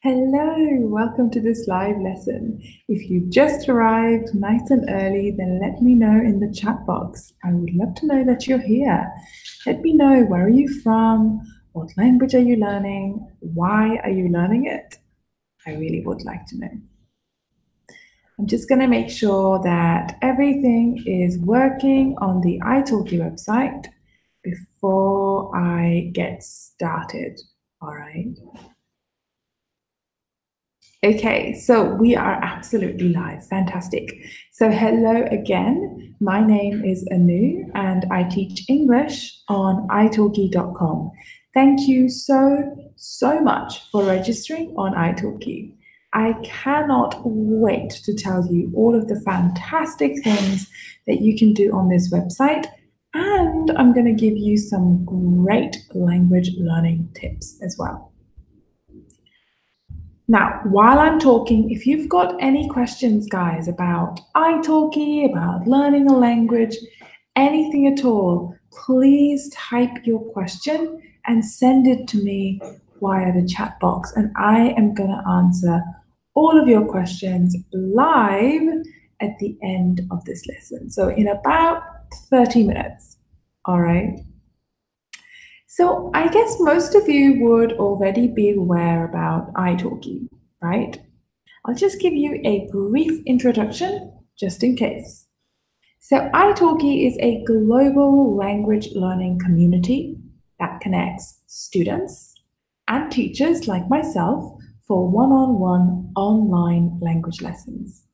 Hello, welcome to this live lesson. If you just arrived nice and early, then let me know in the chat box. I would love to know that you're here. Let me know, where are you from? What language are you learning? Why are you learning it? I really would like to know. I'm just going to make sure that everything is working on the italki website before I get started. All right. Okay, so we are absolutely live. Fantastic. So hello again. My name is Anu and I teach English on italki.com. Thank you so much for registering on italki. I cannot wait to tell you all of the fantastic things that you can do on this website, and I'm going to give you some great language learning tips as well. Now, while I'm talking, if you've got any questions, guys, about italki, about learning a language, anything at all, please type your question and send it to me via the chat box, and I am going to answer all of your questions live at the end of this lesson. So in about 30 minutes, all right? So I guess most of you would already be aware about italki, right? I'll just give you a brief introduction just in case. So italki is a global language learning community that connects students and teachers like myself for one-on-one online language lessons.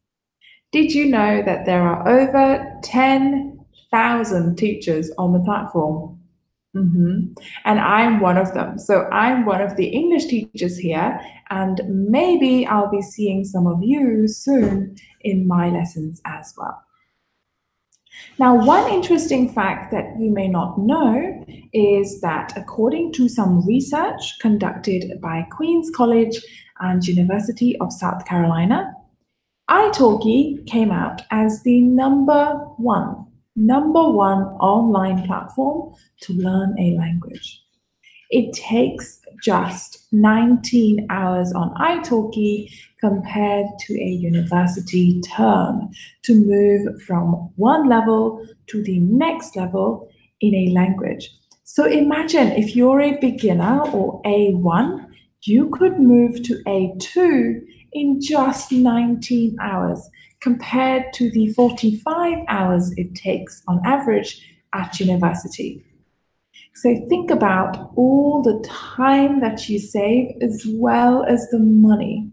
Did you know that there are over 10,000 teachers on the platform? And I'm one of them. So I'm one of the English teachers here, and maybe I'll be seeing some of you soon in my lessons as well. Now, one interesting fact that you may not know is that according to some research conducted by Queen's College and University of South Carolina, italki came out as the number one online platform to learn a language. It takes just 19 hours on italki compared to a university term to move from one level to the next level in a language. So imagine if you're a beginner or A1, you could move to A2 in just 19 hours compared to the 45 hours it takes on average at university. So think about all the time that you save as well as the money,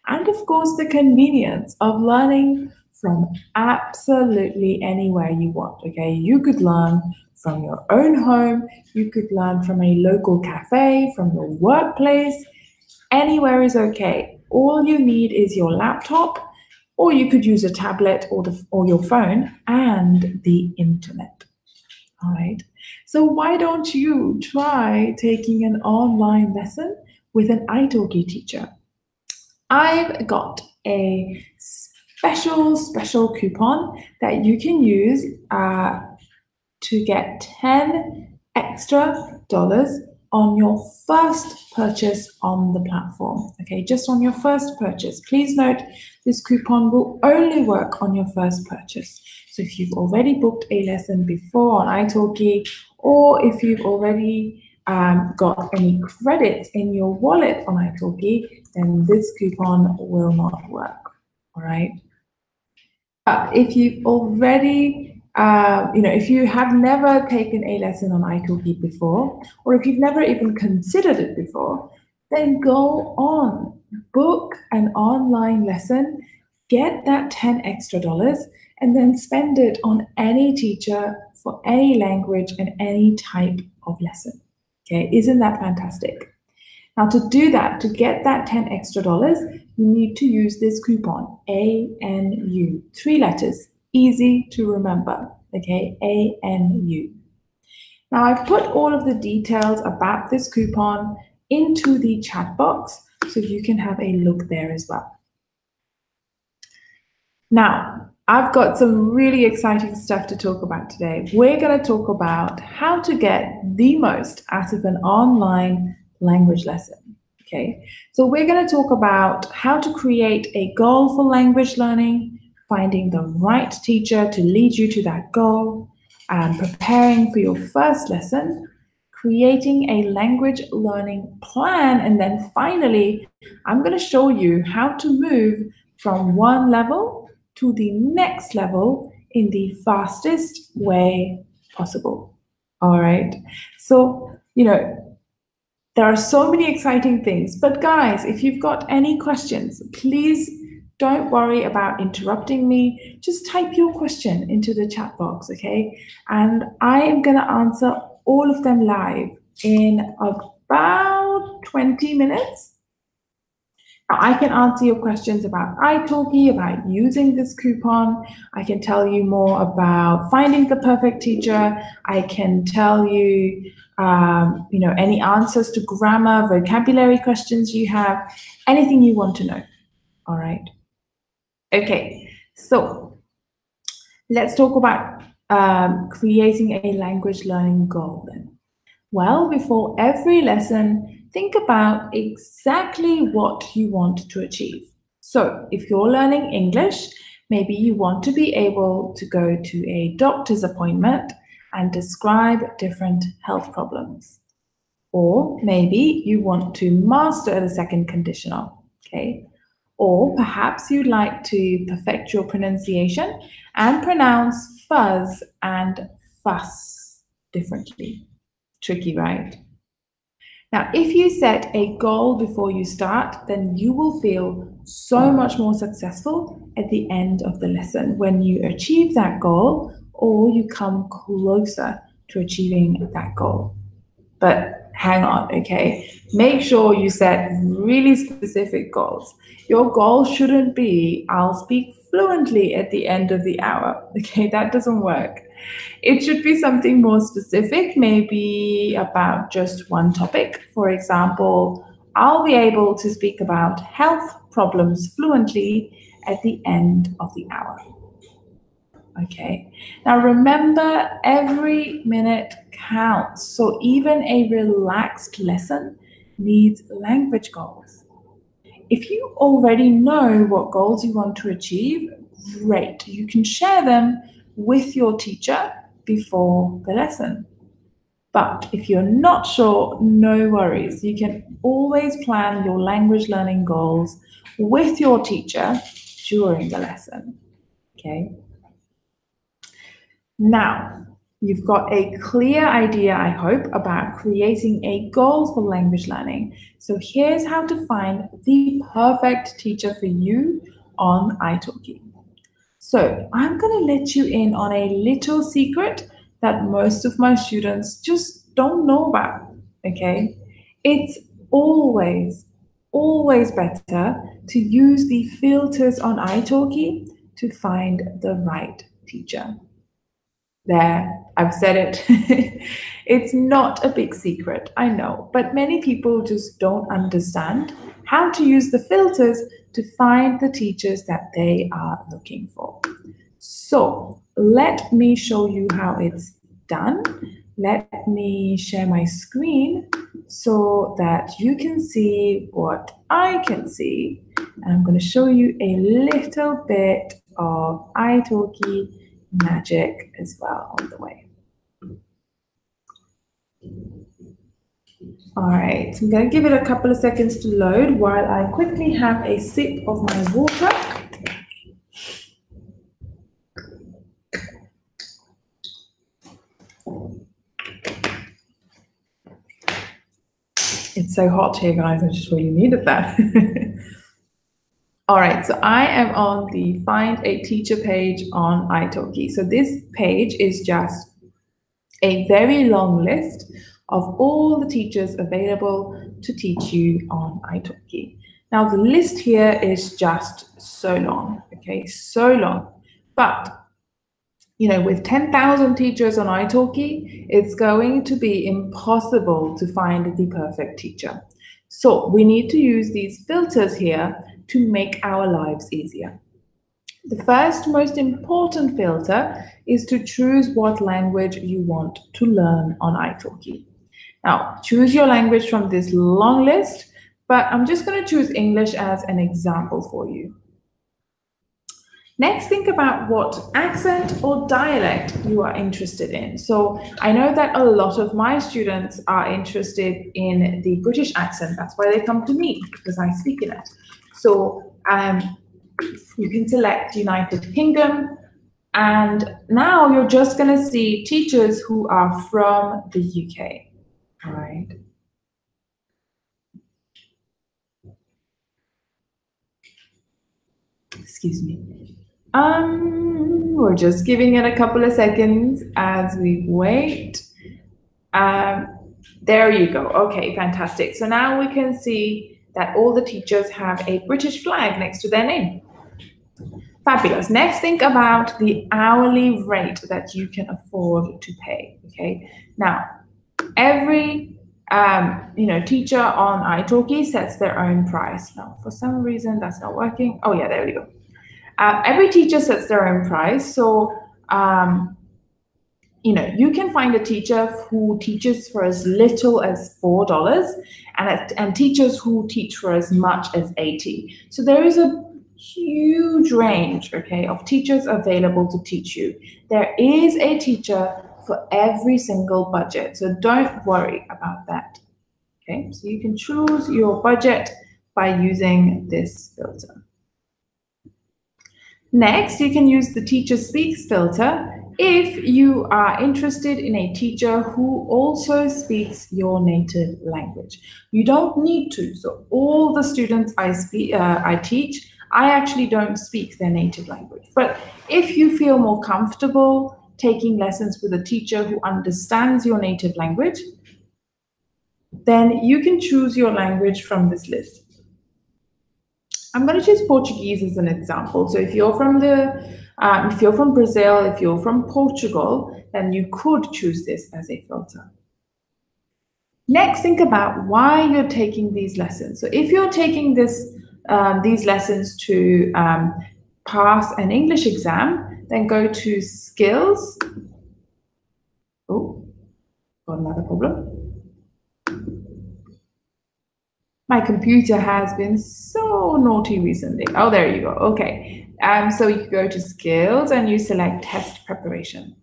and of course the convenience of learning from absolutely anywhere you want, okay? You could learn from your own home, you could learn from a local cafe, from your workplace, anywhere is okay. All you need is your laptop, or you could use a tablet or your phone and the internet. All right. So why don't you try taking an online lesson with an italki teacher? I've got a special coupon that you can use to get 10 extra dollars on your first purchase on the platform. Okay, just on your first purchase. Please note this coupon will only work on your first purchase. So if you've already booked a lesson before on italki, or if you've already got any credits in your wallet on italki, then this coupon will not work. All right. But if you've already if you have never taken a lesson on italki before, or if you've never even considered it before, then go on, book an online lesson, get that 10 extra dollars, and then spend it on any teacher for any language and any type of lesson. Okay, isn't that fantastic? Now to do that, to get that 10 extra dollars, you need to use this coupon, ANU, 3 letters, easy to remember, okay, ANU. Now I've put all of the details about this coupon into the chat box so you can have a look there as well. Now, I've got some really exciting stuff to talk about today. We're going to talk about how to get the most out of an online language lesson. Okay, so we're going to talk about how to create a goal for language learning, finding the right teacher to lead you to that goal, preparing for your first lesson, creating a language learning plan, and then finally, I'm going to show you how to move from one level to the next level in the fastest way possible. All right, so, there are so many exciting things, but guys, if you've got any questions, please don't worry about interrupting me. Just type your question into the chat box, okay? And I am going to answer all of them live in about 20 minutes. Now, I can answer your questions about italki, about using this coupon. I can tell you more about finding the perfect teacher. I can tell you, any answers to grammar, vocabulary questions you have, anything you want to know. All right. Okay. So let's talk about creating a language learning goal then. Well, before every lesson, think about exactly what you want to achieve. So, if you're learning English, maybe you want to be able to go to a doctor's appointment and describe different health problems. Or maybe you want to master the second conditional, okay? Or perhaps you'd like to perfect your pronunciation and pronounce fuzz and fuss differently. Tricky, right? Now, if you set a goal before you start, then you will feel so much more successful at the end of the lesson when you achieve that goal or you come closer to achieving that goal. But hang on, okay? Make sure you set really specific goals. Your goal shouldn't be, I'll speak fluently at the end of the hour, okay? That doesn't work. It should be something more specific, maybe about just one topic. For example, I'll be able to speak about health problems fluently at the end of the hour. Okay, now remember, every minute counts. So even a relaxed lesson needs language goals. If you already know what goals you want to achieve, great. You can share them with your teacher before the lesson. But if you're not sure, no worries. You can always plan your language learning goals with your teacher during the lesson. Okay? Now, you've got a clear idea, I hope, about creating a goal for language learning. So here's how to find the perfect teacher for you on italki. So I'm going to let you in on a little secret that most of my students just don't know about, okay? It's always better to use the filters on italki to find the right teacher. There, I've said it. It's not a big secret, I know, but many people just don't understand how to use the filters to find the teachers that they are looking for. So let me show you how it's done. Let me share my screen so that you can see what I can see. And I'm going to show you a little bit of italki magic as well on the way. All right, so I'm going to give it a couple of seconds to load while I quickly have a sip of my water. It's so hot here, guys. I just really needed that. All right, so I am on the Find a Teacher page on italki. So this page is just a very long list of all the teachers available to teach you on italki. Now, the list here is just so long, okay, so long. But with 10,000 teachers on italki, it's going to be impossible to find the perfect teacher. So we need to use these filters here to make our lives easier. The first most important filter is to choose what language you want to learn on italki. Now, choose your language from this long list, but I'm just going to choose English as an example for you. Next, think about what accent or dialect you are interested in. So I know that a lot of my students are interested in the British accent. That's why they come to me, because I speak in it. So you can select United Kingdom, and now you're just going to see teachers who are from the UK. All right. Excuse me. We're just giving it a couple of seconds as we wait. There you go. Okay, fantastic. So now we can see that all the teachers have a British flag next to their name. Fabulous. Next, think about the hourly rate that you can afford to pay. Okay. Now, every teacher on italki sets their own price. Now, for some reason, that's not working. Oh yeah, there we go. Every teacher sets their own price. So, you can find a teacher who teaches for as little as $4 and teachers who teach for as much as 80. So there is a huge range, okay, of teachers available to teach you. There is a teacher for every single budget. So don't worry about that. Okay, so you can choose your budget by using this filter. Next, you can use the Teacher Speaks filter if you are interested in a teacher who also speaks your native language. You don't need to. So all the students I teach, I actually don't speak their native language. But if you feel more comfortable taking lessons with a teacher who understands your native language, then you can choose your language from this list. I'm going to choose Portuguese as an example. So if you're from Brazil, if you're from Portugal, then you could choose this as a filter. Next, think about why you're taking these lessons. So if you're taking these lessons to pass an English exam, then go to Skills. Oh, got another problem. My computer has been so naughty recently. Oh, there you go. Okay. So you go to Skills and you select Test Preparation.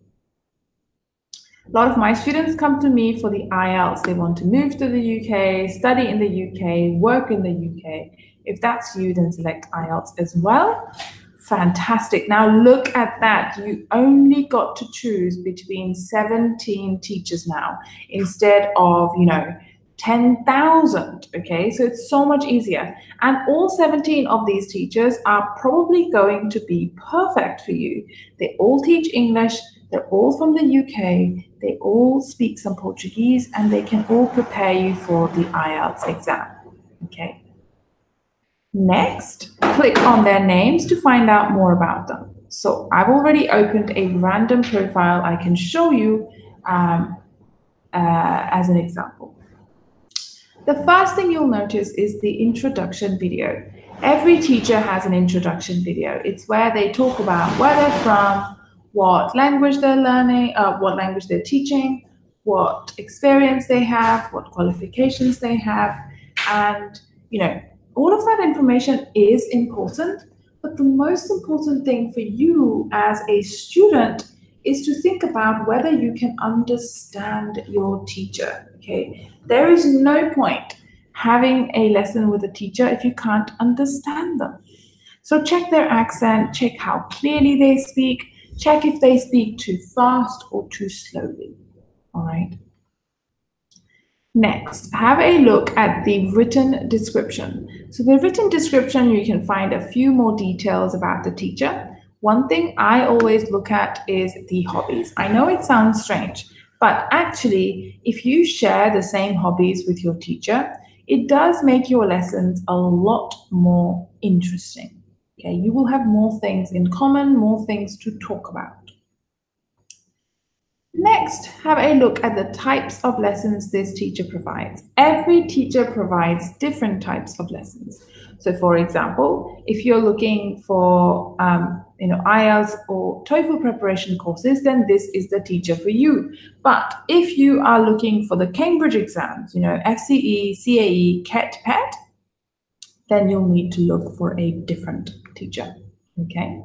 A lot of my students come to me for the IELTS. They want to move to the UK, study in the UK, work in the UK. If that's you, then select IELTS as well. Fantastic. Now look at that. You only got to choose between 17 teachers now instead of, 10,000, okay? So it's so much easier. And all 17 of these teachers are probably going to be perfect for you. They all teach English, they're all from the UK, they all speak some Portuguese, and they can all prepare you for the IELTS exam, okay? Next, click on their names to find out more about them. So I've already opened a random profile I can show you as an example. The first thing you'll notice is the introduction video. Every teacher has an introduction video. It's where they talk about where they're from, what language they're learning, what language they're teaching, what experience they have, what qualifications they have, and all of that information is important, but the most important thing for you as a student is to think about whether you can understand your teacher, okay? There is no point having a lesson with a teacher if you can't understand them. So check their accent, check how clearly they speak, check if they speak too fast or too slowly, all right? Next, have a look at the written description. So the written description, you can find a few more details about the teacher. One thing I always look at is the hobbies. I know it sounds strange, but actually, if you share the same hobbies with your teacher, it does make your lessons a lot more interesting. Okay, you will have more things in common, more things to talk about. Next, have a look at the types of lessons this teacher provides. Every teacher provides different types of lessons. So for example, if you're looking for IELTS or TOEFL preparation courses, then this is the teacher for you. But if you are looking for the Cambridge exams, FCE, CAE, CAT, PET, then you'll need to look for a different teacher, okay?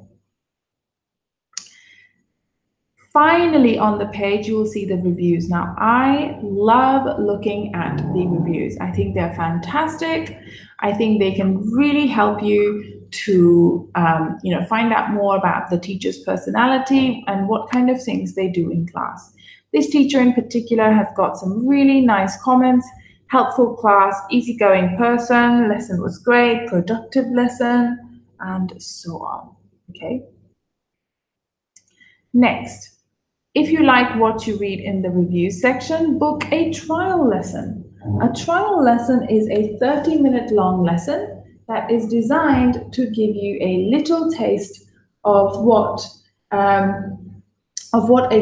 Finally, on the page, you will see the reviews. Now, I love looking at the reviews. I think they're fantastic. I think they can really help you to, find out more about the teacher's personality and what kind of things they do in class. This teacher in particular has got some really nice comments. Helpful class, easygoing person, lesson was great, productive lesson, and so on. Okay. Next. If you like what you read in the review section, book a trial lesson. A trial lesson is a 30-minute long lesson that is designed to give you a little taste of what a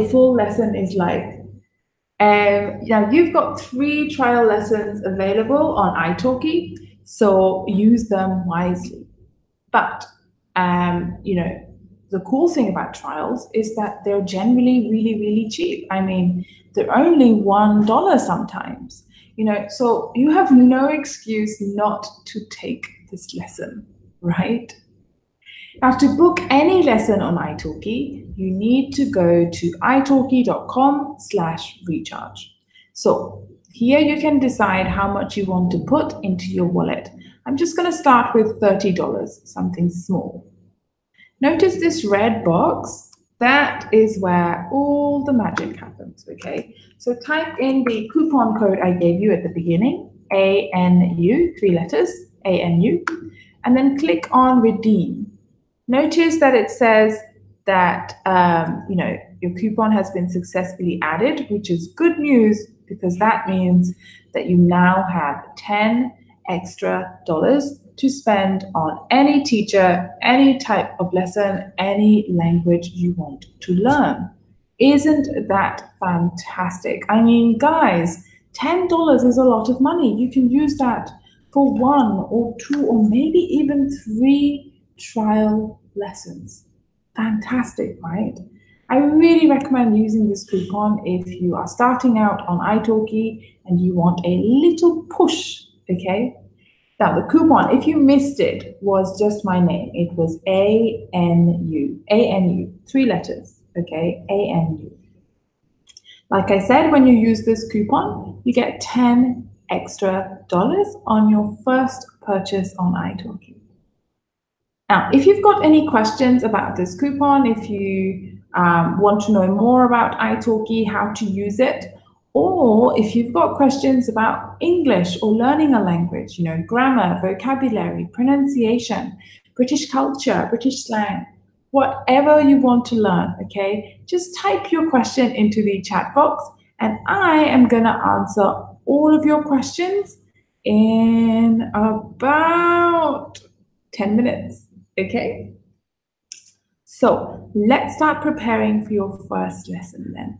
full lesson is like. Now you've got 3 trial lessons available on italki, so use them wisely. But the cool thing about trials is that they're generally really, really cheap. I mean, they're only $1 sometimes, so you have no excuse not to take this lesson, right? Now, to book any lesson on italki, you need to go to italki.com/recharge. So here you can decide how much you want to put into your wallet. I'm just going to start with $30, something small. Notice this red box, that is where all the magic happens, okay? So type in the coupon code I gave you at the beginning, ANU, 3 letters, ANU, and then click on redeem. Notice that it says that, your coupon has been successfully added, which is good news because that means that you now have 10 extra dollars to spend on any teacher, any type of lesson, any language you want to learn. Isn't that fantastic? I mean, guys, $10 is a lot of money. You can use that for 1 or 2 or maybe even 3 trial lessons. Fantastic, right? I really recommend using this coupon if you are starting out on italki and you want a little push, okay? Now, the coupon, if you missed it, was just my name. It was ANU, 3 letters, okay? ANU. Like I said, when you use this coupon, you get 10 extra dollars on your first purchase on italki. Now, if you've got any questions about this coupon, if you want to know more about italki, how to use it, or if you've got questions about English or learning a language, grammar, vocabulary, pronunciation, British culture, British slang, whatever you want to learn, okay, just type your question into the chat box and I am going to answer all of your questions in about 10 minutes, okay? So let's start preparing for your first lesson then.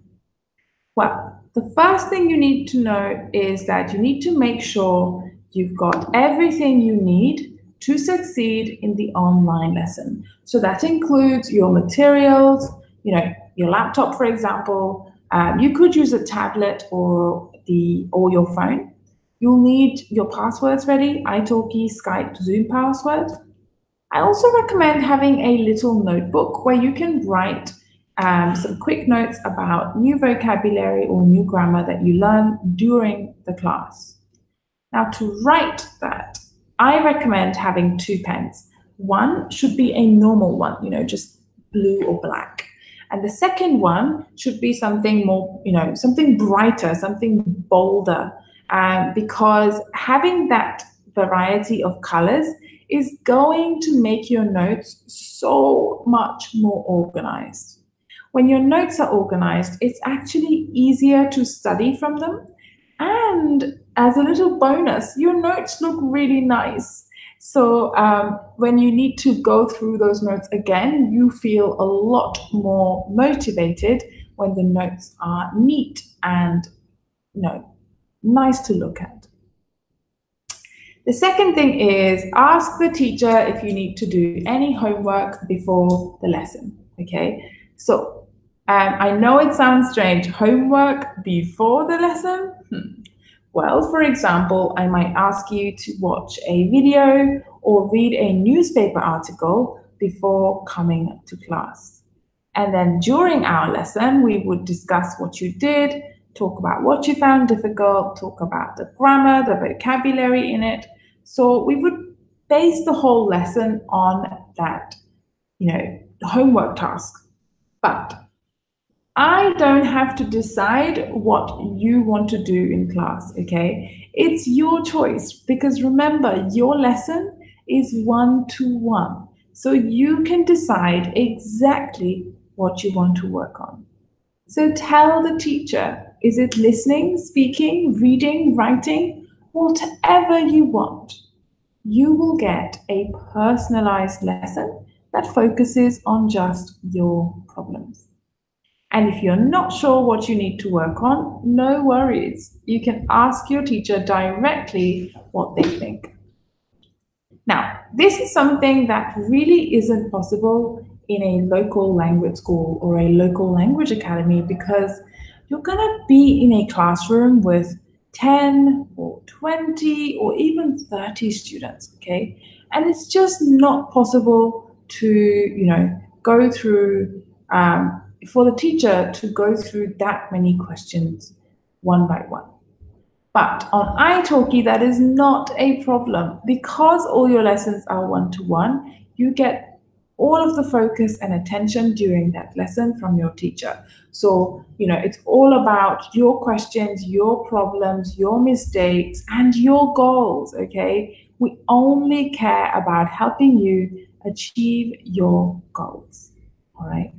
Well, the first thing you need to know is that you need to make sure you've got everything you need to succeed in the online lesson. So that includes your materials, your laptop, for example. You could use a tablet or your phone. You'll need your passwords ready, italki, Skype, Zoom password. I also recommend having a little notebook where you can write some quick notes about new vocabulary or new grammar that you learn during the class. Now, to write that, I recommend having 2 pens. One should be a normal one, just blue or black. And the second one should be something more, something brighter, something bolder, because having that variety of colors is going to make your notes so much more organized. When your notes are organized, it's actually easier to study from them. And as a little bonus, your notes look really nice. So when you need to go through those notes again, you feel a lot more motivated when the notes are neat and nice to look at. The second thing is ask the teacher if you need to do any homework before the lesson, okay? So I know it sounds strange, homework before the lesson? Well, for example, I might ask you to watch a video or read a newspaper article before coming to class. And then during our lesson, we would discuss what you did, talk about what you found difficult, talk about the grammar, the vocabulary in it. So we would base the whole lesson on that, homework task. But I don't have to decide what you want to do in class, okay? It's your choice because remember, your lesson is one-to-one. So you can decide exactly what you want to work on. So tell the teacher, is it listening, speaking, reading, writing, whatever you want. You will get a personalized lesson that focuses on just your problems. And if you're not sure what you need to work on, no worries. You can ask your teacher directly what they think. Now, this is something that really isn't possible in a local language school or a local language academy because you're going to be in a classroom with 10 or 20 or even 30 students, okay? And it's just not possible to, go through for the teacher to go through that many questions one by one. But on italki, that is not a problem. Because all your lessons are one-to-one, you get all of the focus and attention during that lesson from your teacher. So, it's all about your questions, your problems, your mistakes, and your goals, okay? We only care about helping you achieve your goals, all right?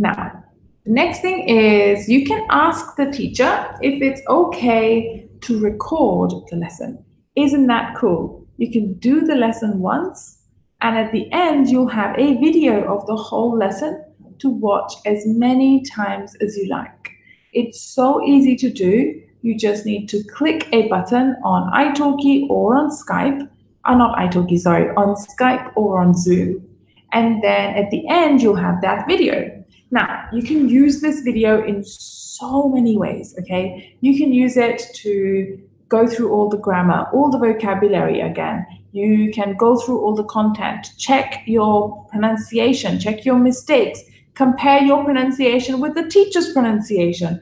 Now, the next thing is you can ask the teacher if it's okay to record the lesson. Isn't that cool? You can do the lesson once, and at the end, you'll have a video of the whole lesson to watch as many times as you like. It's so easy to do. You just need to click a button on italki or on Skype. Not italki, sorry, on Skype or on Zoom. And then at the end, you'll have that video. Now, you can use this video in so many ways, okay? You can use it to go through all the grammar, all the vocabulary again. You can go through all the content, check your pronunciation, check your mistakes, compare your pronunciation with the teacher's pronunciation.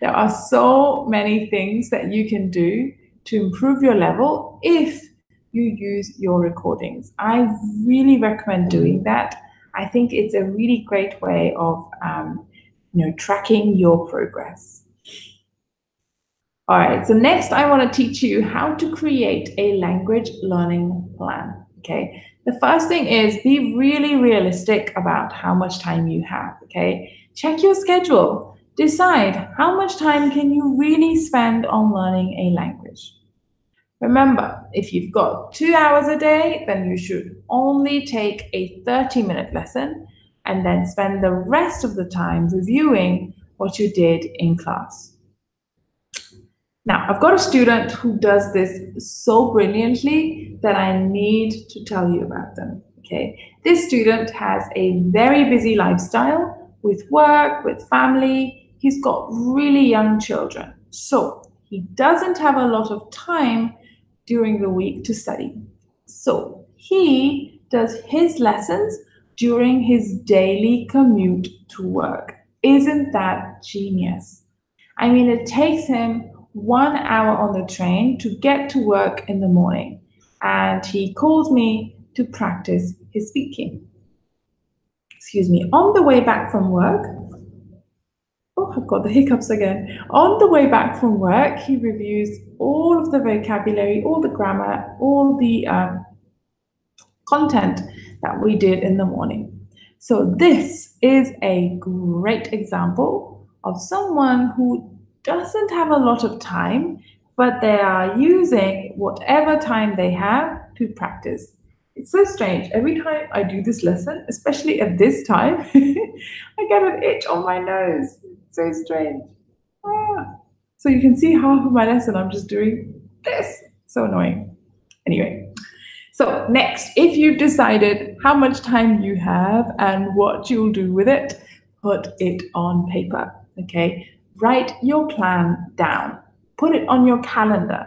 There are so many things that you can do to improve your level if you use your recordings. I really recommend doing that. I think it's a really great way of tracking your progress. All right, so next I want to teach you how to create a language learning plan, okay? The first thing is be really realistic about how much time you have, okay? Check your schedule. Decide how much time can you really spend on learning a language. Remember, if you've got 2 hours a day, then you should only take a 30-minute lesson and then spend the rest of the time reviewing what you did in class. Now, I've got a student who does this so brilliantly that I need to tell you about them, okay? This student has a very busy lifestyle with work, with family. He's got really young children. So he doesn't have a lot of time during the week to study. So he does his lessons during his daily commute to work. Isn't that genius? I mean, it takes him 1 hour on the train to get to work in the morning, and he calls me to practice his speaking. Excuse me. On the way back from work, I've got the hiccups again. On the way back from work, he reviews all of the vocabulary, all the grammar, all the content that we did in the morning. So this is a great example of someone who doesn't have a lot of time, but they are using whatever time they have to practice. It's so strange. Every time I do this lesson, especially at this time, I get an itch on my nose. It's so strange. So you can see half of my lesson, I'm just doing this. So annoying. Anyway, so next, if you've decided how much time you have and what you'll do with it, put it on paper, okay? Write your plan down. Put it on your calendar.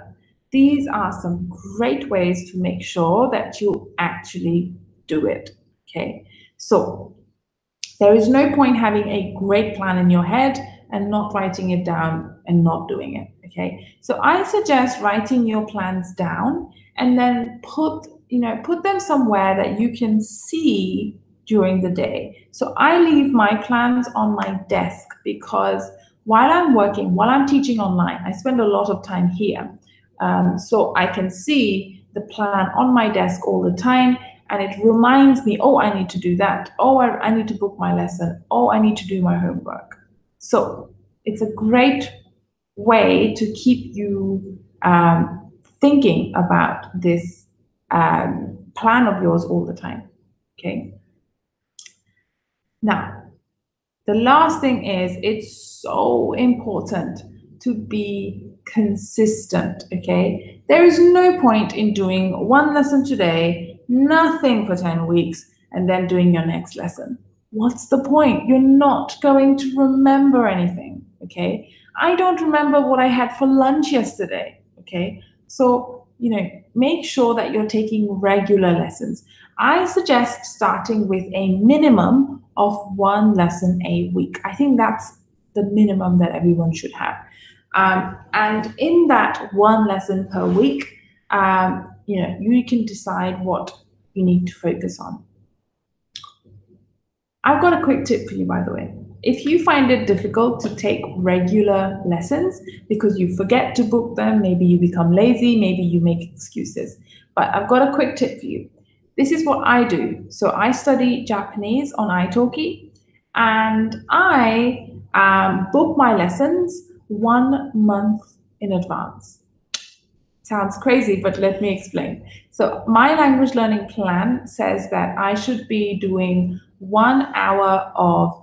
These are some great ways to make sure that you actually do it. Okay, so there is no point having a great plan in your head and not writing it down and not doing it. Okay. So I suggest writing your plans down and then put them somewhere that you can see during the day. So I leave my plans on my desk because while I'm working, while I'm teaching online, I spend a lot of time here. So I can see the plan on my desk all the time, and it reminds me, oh, I need to do that. Oh, I need to book my lesson. Oh, I need to do my homework. So it's a great way to keep you thinking about this plan of yours all the time. Okay. Now, the last thing is it's so important to be consistent, okay? There is no point in doing one lesson today, nothing for 10 weeks, and then doing your next lesson. What's the point? You're not going to remember anything, okay? I don't remember what I had for lunch yesterday, okay? So, make sure that you're taking regular lessons. I suggest starting with a minimum of one lesson a week. I think that's the minimum that everyone should have. And in that one lesson per week, you can decide what you need to focus on. I've got a quick tip for you, by the way. If you find it difficult to take regular lessons because you forget to book them, maybe you become lazy, maybe you make excuses, but I've got a quick tip for you. This is what I do. So I study Japanese on italki, and I book my lessons 1 month in advance. Sounds crazy, but let me explain. So my language learning plan says that I should be doing 1 hour of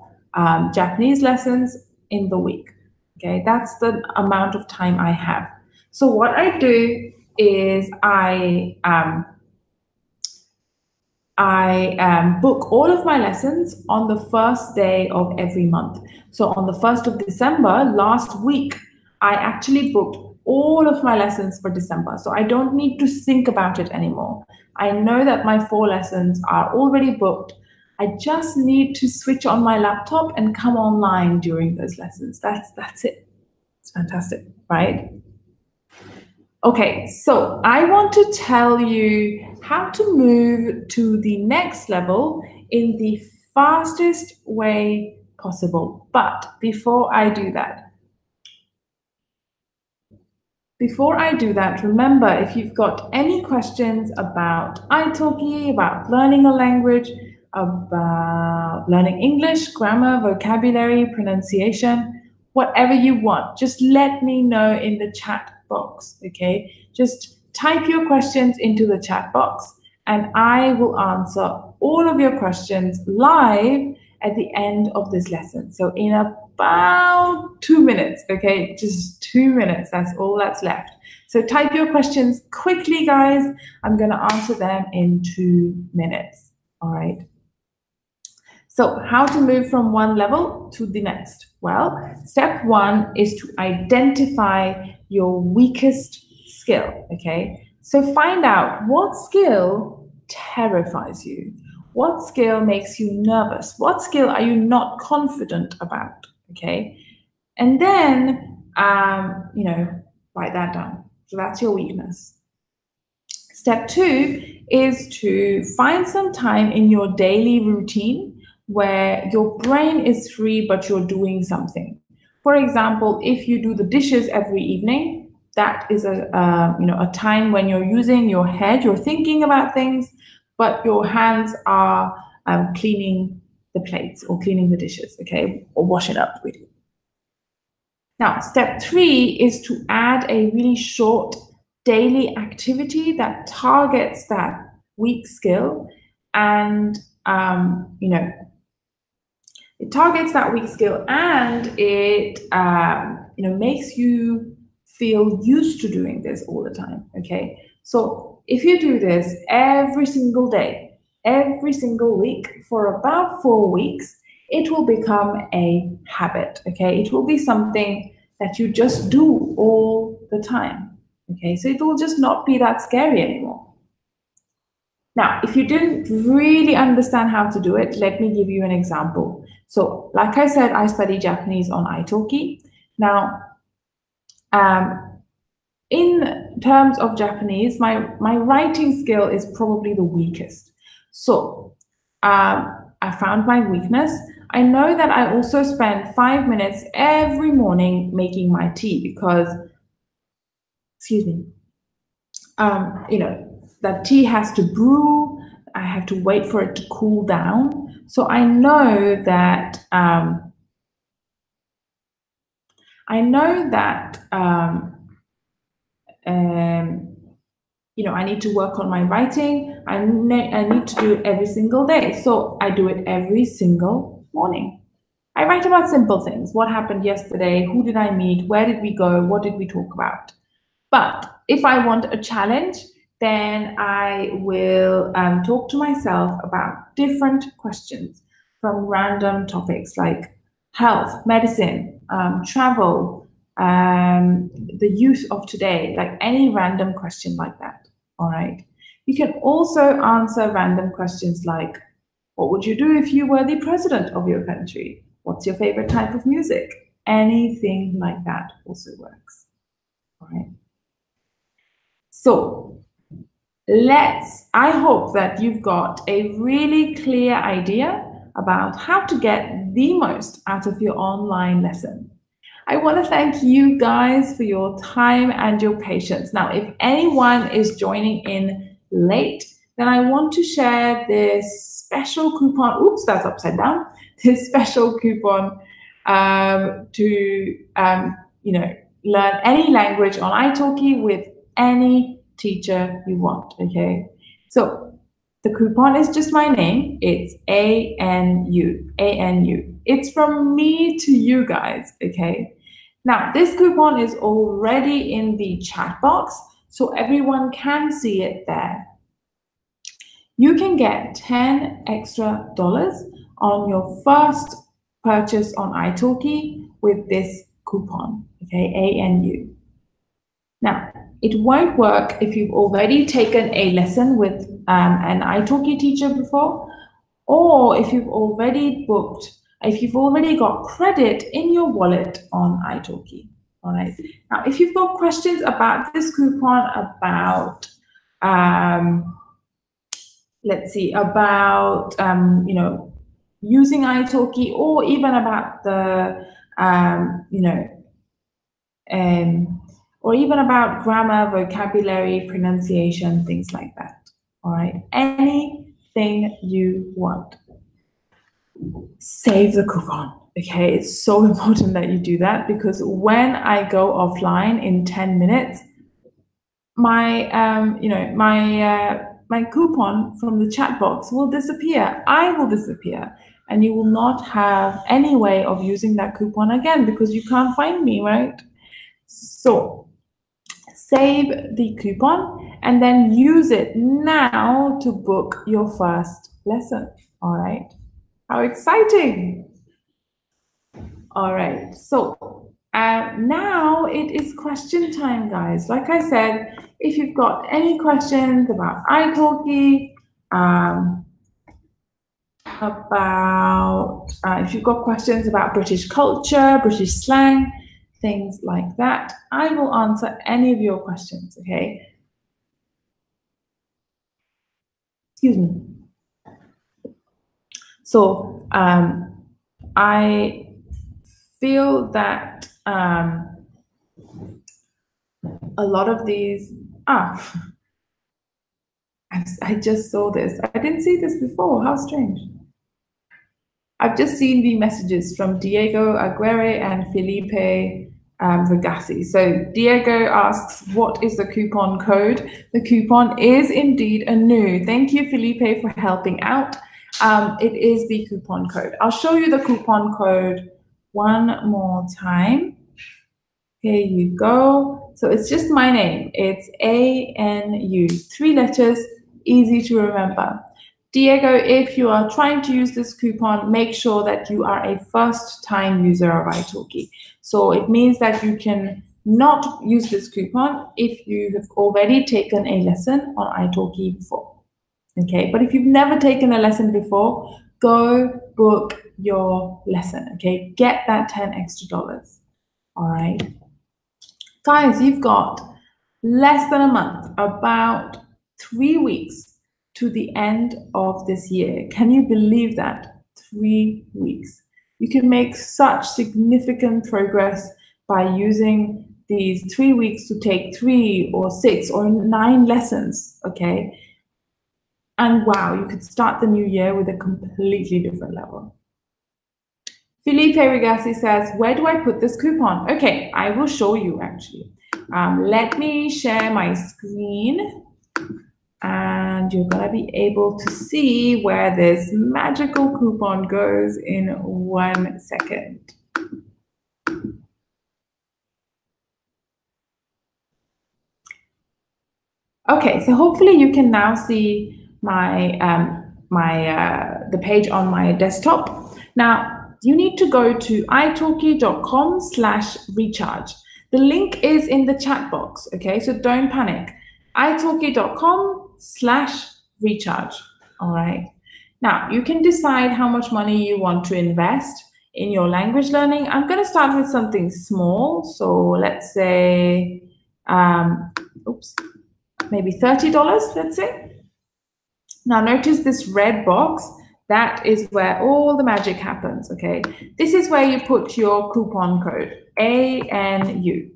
Japanese lessons in the week. Okay, that's the amount of time I have. So what I do is I book all of my lessons on the first day of every month. So on the 1st of December, last week, I actually booked all of my lessons for December. So I don't need to think about it anymore. I know that my 4 lessons are already booked. I just need to switch on my laptop and come online during those lessons. That's it. It's fantastic, right? Okay, so I want to tell you how to move to the next level in the fastest way possible. But before I do that, remember, if you've got any questions about italki, about learning a language, about learning English, grammar, vocabulary, pronunciation, whatever you want, just let me know in the chat box, okay? Just type your questions into the chat box and I will answer all of your questions live at the end of this lesson. So in about 2 minutes, okay? Just 2 minutes, that's all that's left. So type your questions quickly, guys. I'm gonna answer them in 2 minutes, all right? So how to move from one level to the next? Well, step 1 is to identify your weakest skill, okay? So find out what skill terrifies you. What skill makes you nervous? What skill are you not confident about, okay? And then, write that down. So that's your weakness. Step 2 is to find some time in your daily routine where your brain is free, but you're doing something. For example, if you do the dishes every evening, that is a time when you're using your head, you're thinking about things, but your hands are cleaning the plates or cleaning the dishes, okay, or washing up with you. Now, step 3 is to add a really short daily activity that targets that weak skill and it targets that weak skill and it makes you feel used to doing this all the time, okay? So if you do this every single day, every single week for about 4 weeks, it will become a habit, okay? It will be something that you just do all the time, okay? So it will just not be that scary anymore. Now, if you didn't really understand how to do it, let me give you an example. So, like I said, I study Japanese on italki. Now, in terms of Japanese, my writing skill is probably the weakest. So, I found my weakness. I know that I also spend 5 minutes every morning making my tea because, excuse me, that tea has to brew. I have to wait for it to cool down. So I know that I need to work on my writing. I need to do it every single day. So I do it every single morning. I write about simple things. What happened yesterday? Who did I meet? Where did we go? What did we talk about? But if I want a challenge, then I will talk to myself about different questions from random topics like health, medicine, travel, the youth of today, like any random question like that. All right. You can also answer random questions like, what would you do if you were the president of your country? What's your favorite type of music? Anything like that also works. All right. So I hope that you've got a really clear idea about how to get the most out of your online lesson. I want to thank you guys for your time and your patience. Now, if anyone is joining in late, then I want to share this special coupon. Oops, that's upside down. This special coupon to learn any language on italki with any teacher you want. Okay, so the coupon is just my name. It's ANU. ANU. It's from me to you guys. Okay. Now, this coupon is already in the chat box, so everyone can see it there. You can get $10 extra on your first purchase on italki with this coupon, okay, ANU. Now, it won't work if you've already taken a lesson with an italki teacher before, or if you've already got credit in your wallet on italki. All right. Now, if you've got questions about this coupon, about using italki, or even about or even about grammar, vocabulary, pronunciation, things like that. All right. Anything you want. Save the coupon. Okay, it's so important that you do that because when I go offline in 10 minutes, my coupon from the chat box will disappear. I will disappear, and you will not have any way of using that coupon again because you can't find me, right? So save the coupon and then use it now to book your first lesson. All right. How exciting! All right, so now it is question time, guys. Like I said, if you've got any questions about italki, if you've got questions about British culture, British slang, things like that, I will answer any of your questions, okay? Excuse me. So I feel that a lot of these, I just saw this. I didn't see this before. How strange. I've just seen the messages from Diego Aguirre and Felipe Regassi. So Diego asks, what is the coupon code? The coupon is indeed ANU. Thank you, Felipe, for helping out. It is the coupon code. I'll show you the coupon code one more time. Here you go. So it's just my name. It's ANU. 3 letters, easy to remember. Diego, if you are trying to use this coupon, make sure that you are a first-time user of italki. So it means that you can not use this coupon if you have already taken a lesson on italki before. Okay, but if you've never taken a lesson before, go book your lesson. Okay, get that 10 extra dollars. All right, guys, you've got less than a month, about 3 weeks to the end of this year. Can you believe that? 3 weeks. You can make such significant progress by using these 3 weeks to take 3 or 6 or 9 lessons, okay? And wow, you could start the new year with a completely different level. Felipe Rigasi says, where do I put this coupon? Okay, I will show you actually. Let me share my screen and you're gonna be able to see where this magical coupon goes in 1 second. Okay, so hopefully you can now see my the page on my desktop. Now you need to go to italki.com/recharge. The link is in the chat box. Okay, so don't panic. italki.com/recharge. All right. Now you can decide how much money you want to invest in your language learning. I'm going to start with something small. So let's say, maybe $30, let's say. Now notice this red box, that is where all the magic happens, okay? This is where you put your coupon code, ANU.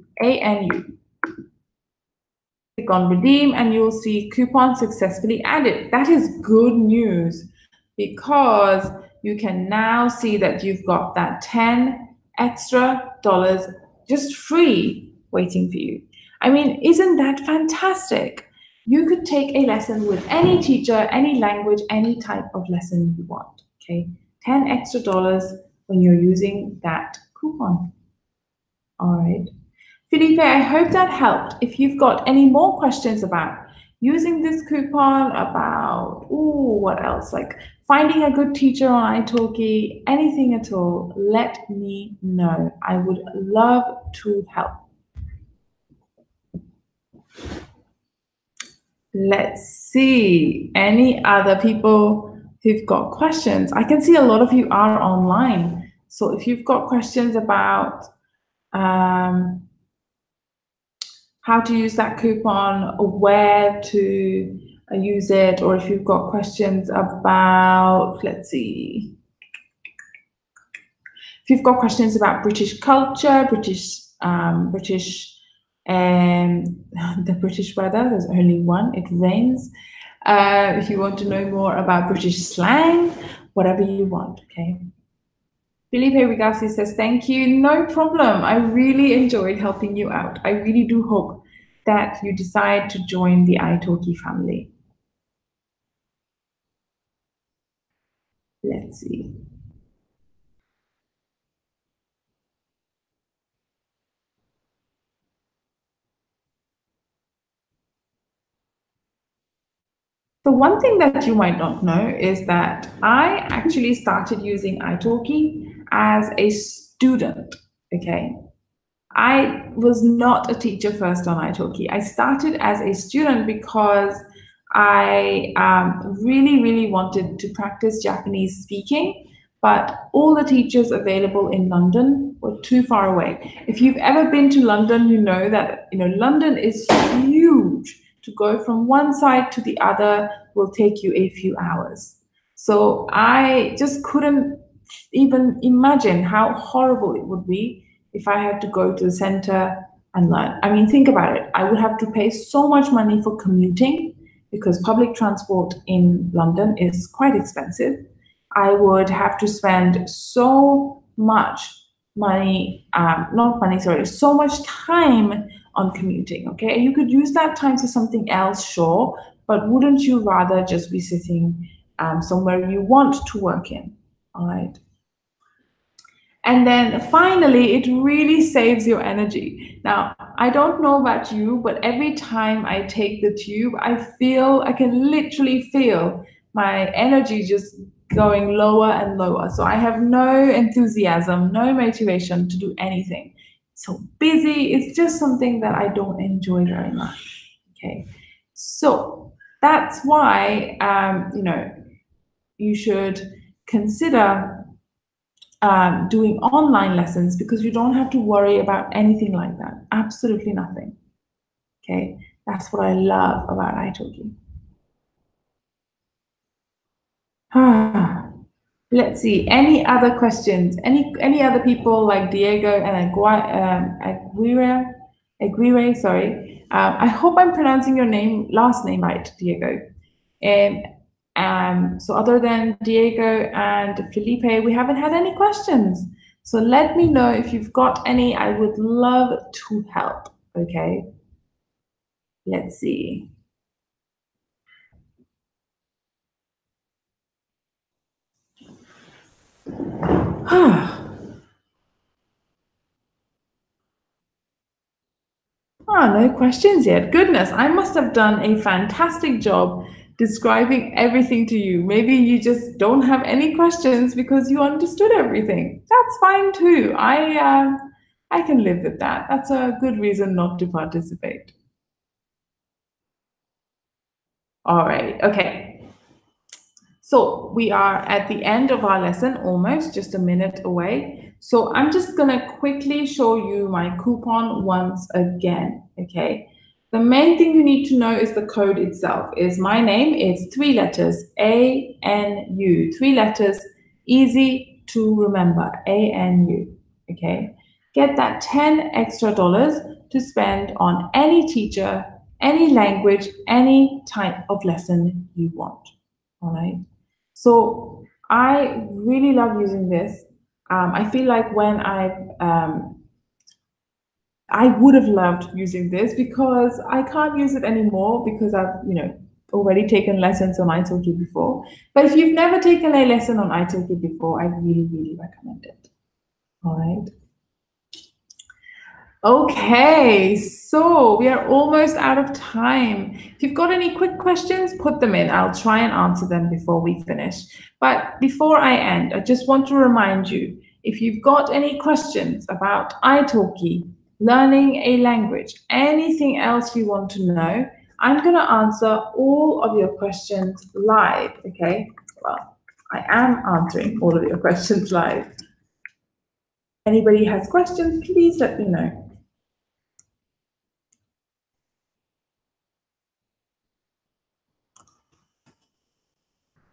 Click on redeem and you'll see coupon successfully added. That is good news because you can now see that you've got that 10 extra dollars just free waiting for you. I mean, isn't that fantastic? You could take a lesson with any teacher, any language, any type of lesson you want, okay? 10 extra dollars when you're using that coupon. All right. Felipe, I hope that helped. If you've got any more questions about using this coupon, about, what else? Like finding a good teacher on italki, anything at all, let me know. I would love to help. Let's see, any other people who've got questions? I can see a lot of you are online. So if you've got questions about how to use that coupon or where to use it, or if you've got questions about, let's see, if you've got questions about British culture, the British weather, there's only one, it rains. If you want to know more about British slang, whatever you want, okay? Felipe Rigasi says, thank you, no problem. I really enjoyed helping you out. I really do hope that you decide to join the italki family. Let's see. The one thing that you might not know is that I actually started using italki as a student, okay? I was not a teacher first on italki. I started as a student because I really, really wanted to practice Japanese speaking, but all the teachers available in London were too far away. If you've ever been to London, you know that London is huge. To go from one side to the other will take you a few hours. So I just couldn't even imagine how horrible it would be if I had to go to the center and learn. I mean, think about it. I would have to pay so much money for commuting because public transport in London is quite expensive. I would have to spend so much money, so much time on commuting, okay? You could use that time for something else, sure, but wouldn't you rather just be sitting somewhere you want to work in, all right? And then finally, it really saves your energy. Now, I don't know about you, but every time I take the tube, I can literally feel my energy just going lower and lower. So I have no enthusiasm, no motivation to do anything. So busy, it's just something that I don't enjoy very much. Okay. So that's why, you should consider doing online lessons, because you don't have to worry about anything like that. Absolutely nothing. Okay. That's what I love about italki. Let's see. Any other questions? Any other people like Diego and Aguirre? Sorry. I hope I'm pronouncing your last name right, Diego. And so other than Diego and Felipe, we haven't had any questions. So let me know if you've got any. I would love to help. Okay. Let's see. Oh, no questions yet. Goodness, I must have done a fantastic job describing everything to you. Maybe you just don't have any questions because you understood everything. That's fine too. I can live with that. That's a good reason not to participate. All right. Okay. So we are at the end of our lesson, almost just a minute away. So I'm just gonna quickly show you my coupon once again, okay? The main thing you need to know is the code itself. Is my name, it's 3 letters, ANU, 3 letters, easy to remember, ANU, okay? Get that $10 extra to spend on any teacher, any language, any type of lesson you want, all right? So I really love using this. I feel like I would have loved using this because I can't use it anymore because I've, already taken lessons on italki before. But if you've never taken a lesson on italki before, I really, really recommend it. All right. Okay, so we are almost out of time. If you've got any quick questions, put them in. I'll try and answer them before we finish. But before I end, I just want to remind you, if you've got any questions about italki, learning a language, anything else you want to know, I'm going to answer all of your questions live, okay? Well, I am answering all of your questions live. Anybody has questions, please let me know.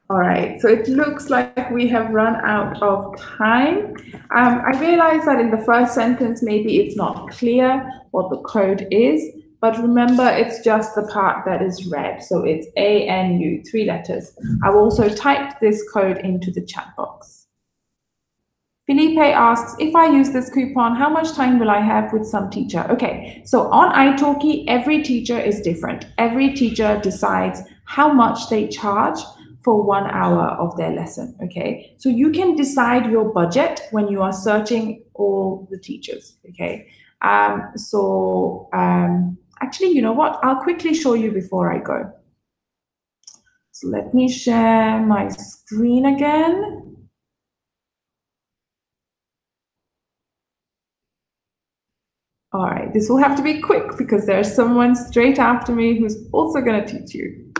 All right, so it looks like we have run out of time. I realize that in the first sentence, maybe it's not clear what the code is, but remember, it's just the part that is red. So it's ANU, 3 letters. I've also typed this code into the chat box. Felipe asks, if I use this coupon, how much time will I have with some teacher? Okay, so on italki, every teacher is different. Every teacher decides how much they charge for 1 hour of their lesson, okay? So you can decide your budget when you are searching all the teachers, okay? Actually, you know what? I'll quickly show you before I go. So let me share my screen again. All right, this will have to be quick because there's someone straight after me who's also going to teach you.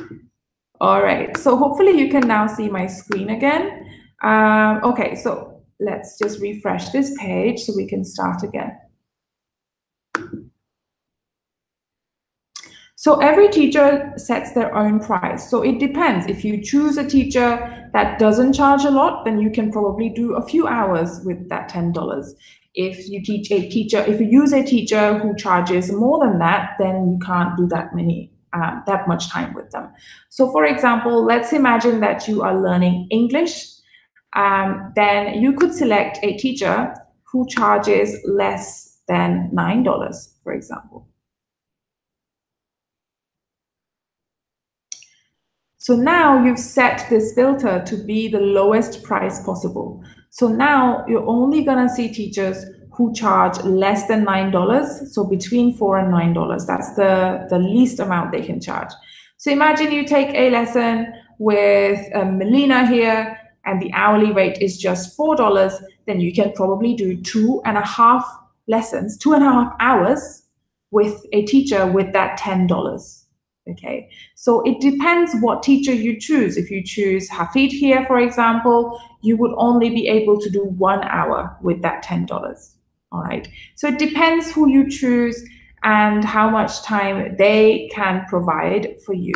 All right, so hopefully you can now see my screen again. Okay, so let's just refresh this page so we can start again. So every teacher sets their own price. So it depends. If you choose a teacher that doesn't charge a lot, then you can probably do a few hours with that $10. If you if you use a teacher who charges more than that, then you can't do that much time with them. So for example, let's imagine that you are learning English. Then you could select a teacher who charges less than $9, for example. So now you've set this filter to be the lowest price possible. So now you're only going to see teachers who charge less than $9, so between $4 and $9. That's the least amount they can charge. So imagine you take a lesson with Melina here, and the hourly rate is just $4, then you can probably do 2.5 lessons, 2.5 hours with a teacher with that $10. Okay, so it depends what teacher you choose. If you choose Hafid here, for example, you would only be able to do 1 hour with that $10. All right, so it depends who you choose and how much time they can provide for you.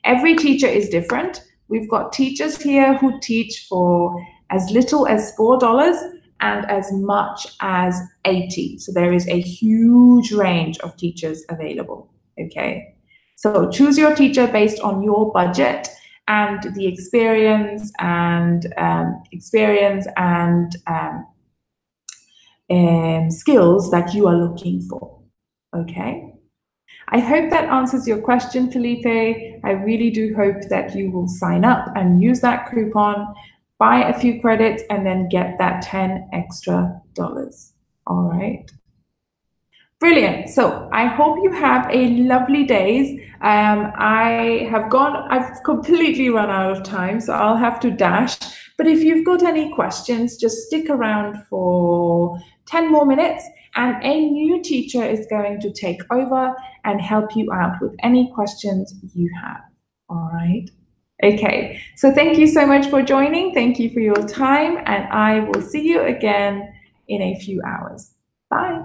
Every teacher is different. We've got teachers here who teach for as little as $4 and as much as 80. So there is a huge range of teachers available, okay? So choose your teacher based on your budget and the experience and skills that you are looking for, okay? I hope that answers your question, Felipe. I really do hope that you will sign up and use that coupon, buy a few credits, and then get that 10 extra dollars. All right. Brilliant. So I hope you have a lovely days. I've completely run out of time, so I'll have to dash. But if you've got any questions, just stick around for 10 more minutes and a new teacher is going to take over and help you out with any questions you have. All right. Okay. So thank you so much for joining. Thank you for your time, and I will see you again in a few hours. Bye.